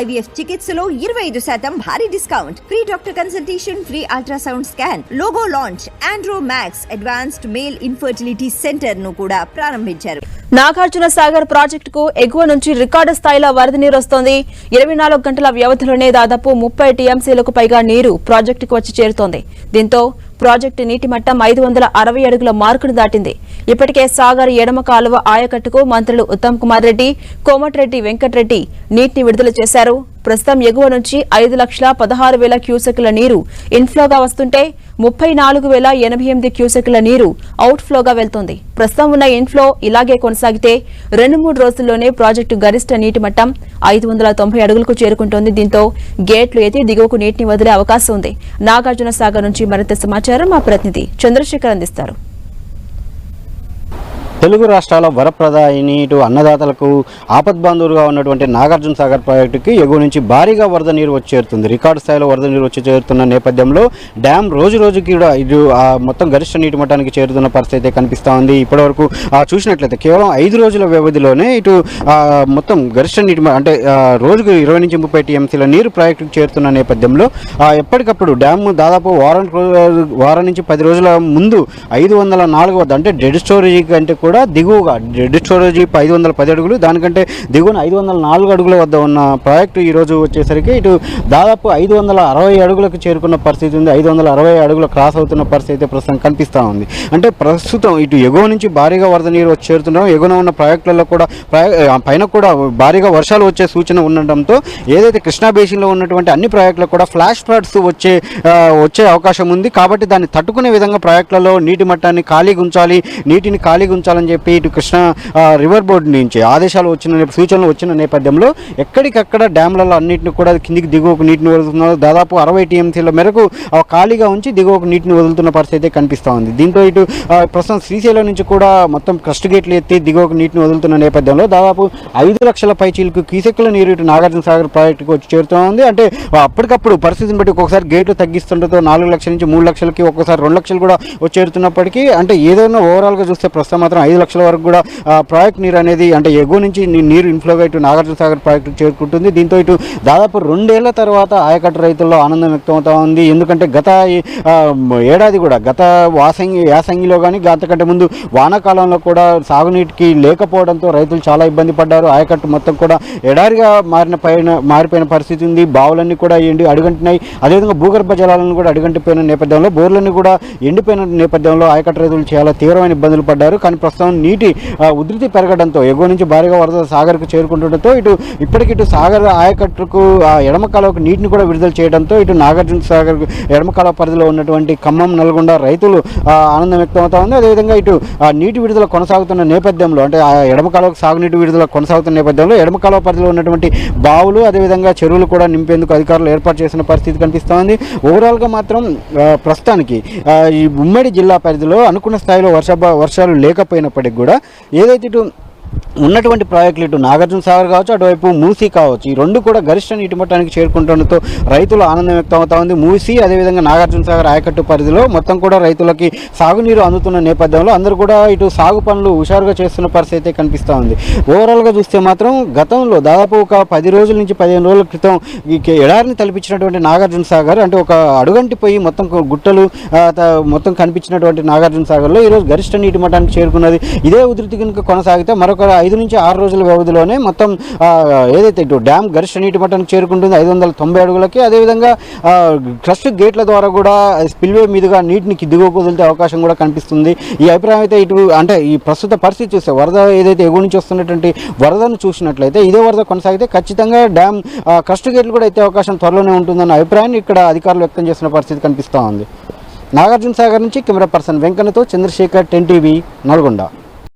IVF చికిత్సలో 25% భారీ discount, free doctor consultation, free ultrasound scan, logo launch, Andro max advanced male infertility centre ను కూడా ప్రారంభించారు. నాగార్జున సాగర్ ప్రాజెక్టుకు ఎగువ నుంచి రికార్డు స్థాయిలో వరద నీరు వస్తోంది. 24 గంటల వ్యవధిలోనే దాదాపు 30 టీఎంసీలకు పైగా నీరు ప్రాజెక్టుకు వచ్చి చేరుతోంది. దీంతో ప్రాజెక్టు నీటి మట్టం 560 అడుగుల మార్కును దాటింది. ఇప్పటికే సాగర్ ఎడమ కాలువ ఆయకట్టుకు మంత్రులు ఉత్తమ్ కుమార్ రెడ్డి, కోమటిరెడ్డి వెంకటరెడ్డి నీటిని విడుదల చేశారు. ప్రస్తుతం ఎగువ నుంచి 5,16,000 క్యూసెక్ల నీరు ఇన్ఫ్లోగా వస్తుంటే 34,088 క్యూసెక్ల నీరు అవుట్ ఫ్లోగా వెళ్తోంది. ప్రస్తుతం ఉన్న ఇన్ఫ్లో ఇలాగే కొనసాగితే 2-3 రోజుల్లోనే ప్రాజెక్టు గరిష్ట నీటి మట్టం 590 అడుగులకు చేరుకుంటోంది. దీంతో గేట్లు ఎత్తి దిగువకు నీటిని వదిలే అవకాశం ఉంది. నాగార్జున సాగర్ నుంచి మరింత సమాచారం మా ప్రతినిధి చంద్రశేఖర్ అందిస్తారు. తెలుగు రాష్ట్రాల వరప్రదాయిని ఇటు అన్నదాతలకు ఆపద్బాంధవులుగా ఉన్నటువంటి నాగార్జున సాగర్ ప్రాజెక్టుకి ఎగువ నుంచి భారీగా వరద నీరు వచ్చి చేరుతుంది. రికార్డు స్థాయిలో వరద నీరు వచ్చి చేరుతున్న నేపథ్యంలో డ్యామ్ రోజు రోజుకి ఇటు మొత్తం గరిష్ట నీటి మట్టానికి చేరుతున్న పరిస్థితి అయితే కనిపిస్తూ ఉంది. ఇప్పటివరకు చూసినట్లయితే కేవలం 5 రోజుల వ్యవధిలోనే ఇటు మొత్తం గరిష్ట నీటి అంటే రోజుకు 20 నుంచి 30 టీఎంసీల నీరు ప్రాజెక్టుకు చేరుతున్న నేపథ్యంలో ఎప్పటికప్పుడు డ్యామ్ దాదాపు వారం నుంచి 10 రోజుల ముందు 504 వద్ద అంటే డెడ్ స్టోరేజీ కంటే కూడా దిగువగా డెడ్ స్టోరేజ్ 510 అడుగులు, దానికంటే దిగువన 504 అడుగుల వద్ద ఉన్న ప్రాజెక్టు ఈరోజు వచ్చేసరికి ఇటు దాదాపు 560 అడుగులకు చేరుకున్న పరిస్థితి ఉంది. 560 అడుగులు క్రాస్ అవుతున్న పరిస్థితి ప్రస్తుతం కనిపిస్తూ ఉంది. అంటే ప్రస్తుతం ఇటు ఎగువ నుంచి భారీగా వరద నీరు వచ్చి చేరుతుండడం, ఎగువన ఉన్న ప్రాజెక్టులలో కూడా పైన కూడా భారీగా వర్షాలు వచ్చే సూచన ఉండడంతో ఏదైతే కృష్ణా బేసిన్లో ఉన్నటువంటి అన్ని ప్రాజెక్టులకు కూడా ఫ్లాష్ ఫ్లడ్స్ వచ్చే అవకాశం ఉంది. కాబట్టి దాన్ని తట్టుకునే విధంగా ప్రాజెక్టులలో నీటి మట్టాన్ని నీటిని ఖాళీగా ఉంచాలని చెప్పి ఇటు కృష్ణా రివర్ బోర్డు నుంచి ఆదేశాలు సూచనలు వచ్చిన నేపథ్యంలో ఎక్కడికక్కడ డ్యామ్లలో అన్నింటిని కూడా కిందికి దిగువకు నీటిని వదులుతున్నారు. దాదాపు 60 టీఎంసీల మేరకు ఖాళీగా ఉంచి దిగువకు నీటిని వదులుతున్న పరిస్థితి కనిపిస్తూ ఉంది. దీంతో ఇటు ప్రస్తుతం శ్రీశైలం నుంచి కూడా మొత్తం క్రస్ట్ గేట్లు ఎత్తి దిగువకు నీటిని వదులుతున్న నేపథ్యంలో దాదాపు 5 లక్షల పైచీలకు క్యూసెక్కుల నీరు ఇటు నాగార్జున సాగర్ ప్రాజెక్టుకు వచ్చి చేరుతూ ఉంది. అంటే అప్పటికప్పుడు పరిస్థితిని బట్టి ఒక్కొక్కసారి గేట్లు తగ్గిస్తుండటంతో 4 లక్షల నుంచి 3 లక్షలకి, ఒక్కొక్కసారి 2 లక్షలు కూడా వచ్చి చేరుతున్నప్పటికీ అంటే ఏదైనా ఓవరాల్గా చూస్తే ప్రస్తుతం మాత్రం 5 లక్షల వరకు కూడా ప్రాజెక్ట్ నీరు అనేది అంటే ఎగువ నుంచి నీరు ఇన్ఫ్లోగా ఇటు నాగార్జున సాగర్ ప్రాజెక్టుకు చేరుకుంటుంది. దీంతో ఇటు దాదాపు 2 ఏళ్ల తర్వాత ఆయకట్టు రైతుల్లో ఆనందం వ్యక్తమవుతా ఉంది. ఎందుకంటే గత ఏడాది కూడా గత యాసంగిలో కానీ అంతకంటే ముందు వానాకాలంలో కూడా సాగునీటికి లేకపోవడంతో రైతులు చాలా ఇబ్బంది పడ్డారు. ఆయకట్టు మొత్తం కూడా ఎడారిగా మారిపోయిన పరిస్థితి ఉంది. బావులన్నీ కూడా అడుగంటున్నాయి. అదేవిధంగా భూగర్భ జలాలను కూడా అడుగంటిపోయిన నేపథ్యంలో బోర్లన్నీ కూడా ఎండిపోయిన నేపథ్యంలో ఆయకట్టు రైతులు చాలా తీవ్రమైన ఇబ్బందులు పడ్డారు. కానీ ప్రస్తుతం నీటి ఉధృతి పెరగడంతో ఎగువ నుంచి భారీగా వరద సాగర్కు చేరుకుంటుండటంతో ఇప్పటికిటు సాగర్ ఆయకట్టుకు ఎడమ కాలువకు నీటిని కూడా విడుదల చేయడంతో ఇటు నాగార్జున సాగర్ ఎడమ కాలువ పరిధిలో ఉన్నటువంటి ఖమ్మం, నల్గొండ రైతులు ఆనందం వ్యక్తమవుతా ఉంది. అదేవిధంగా ఇటు నీటి విడుదల కొనసాగుతున్న నేపథ్యంలో అంటే ఎడమ కాలువకు సాగునీటి విడుదల కొనసాగుతున్న నేపథ్యంలో ఎడమ కాలువ పరిధిలో ఉన్నటువంటి బావులు అదేవిధంగా చెరువులు కూడా నింపేందుకు అధికారులు ఏర్పాటు చేసిన పరిస్థితి కనిపిస్తూ ఉంది. ఓవరాల్గా మాత్రం ప్రస్తుతానికి ఈ ఉమ్మడి జిల్లా పరిధిలో అనుకున్న స్థాయిలో వర్షాలు లేకపోయినప్పటికీ కూడా ఏదైతే ఇటు ఉన్నటువంటి ప్రాజెక్టులు ఇటు నాగార్జున సాగర్ కావచ్చు, అటువైపు మూసీ కావచ్చు, ఈ రెండు కూడా గరిష్ట నీటి మట్టానికి చేరుకుంటుండటంతో రైతులు ఆనందం వ్యక్తం అవుతా ఉంది. మూసీ అదేవిధంగా నాగార్జున సాగర్ ఆయకట్టు పరిధిలో మొత్తం కూడా రైతులకి సాగునీరు అందుతున్న నేపథ్యంలో అందరూ కూడా ఇటు సాగు పనులు హుషారుగా చేస్తున్న పరిస్థితి కనిపిస్తూ ఉంది. ఓవరాల్గా చూస్తే మాత్రం గతంలో దాదాపు ఒక 10 రోజుల నుంచి 15 రోజుల క్రితం ఈ ఎడారిని తలపించినటువంటి నాగార్జున సాగర్ అంటే ఒక అడుగంటిపోయి మొత్తం గుట్టలు మొత్తం కనిపించినటువంటి నాగార్జున సాగర్లో ఈరోజు గరిష్ట నీటి మట్టానికి చేరుకున్నది. ఇదే ఉధృతి కనుక కొనసాగితే మరొక 5 నుంచి 6 రోజుల వ్యవధిలోనే మొత్తం ఏదైతే ఇటు డ్యామ్ గరిష్ట నీటి మట్టానికి చేరుకుంటుంది 590 అడుగులకి. అదేవిధంగా క్రస్ట్ గేట్ల ద్వారా కూడా స్పిల్వే మీదుగా నీటిని దిగువకు వదిలితే అవకాశం కూడా కనిపిస్తుంది. ఈ అభిప్రాయం అయితే ఇటు అంటే ఈ ప్రస్తుత పరిస్థితి చూస్తే వరద ఏదైతే ఎగువ నుంచి వస్తున్నటువంటి వరదను చూసినట్లయితే ఇదే వరద కొనసాగితే ఖచ్చితంగా డ్యామ్ క్రస్ట్ గేట్లు కూడా ఎత్తే అవకాశం త్వరలోనే ఉంటుందన్న అభిప్రాయాన్ని ఇక్కడ అధికారులు వ్యక్తం చేస్తున్న పరిస్థితి కనిపిస్తూ ఉంది. నాగార్జున సాగర్ నుంచి కెమెరా పర్సన్ వెంకన్నతో చంద్రశేఖర్, 10 టీవీ, నల్గొండ.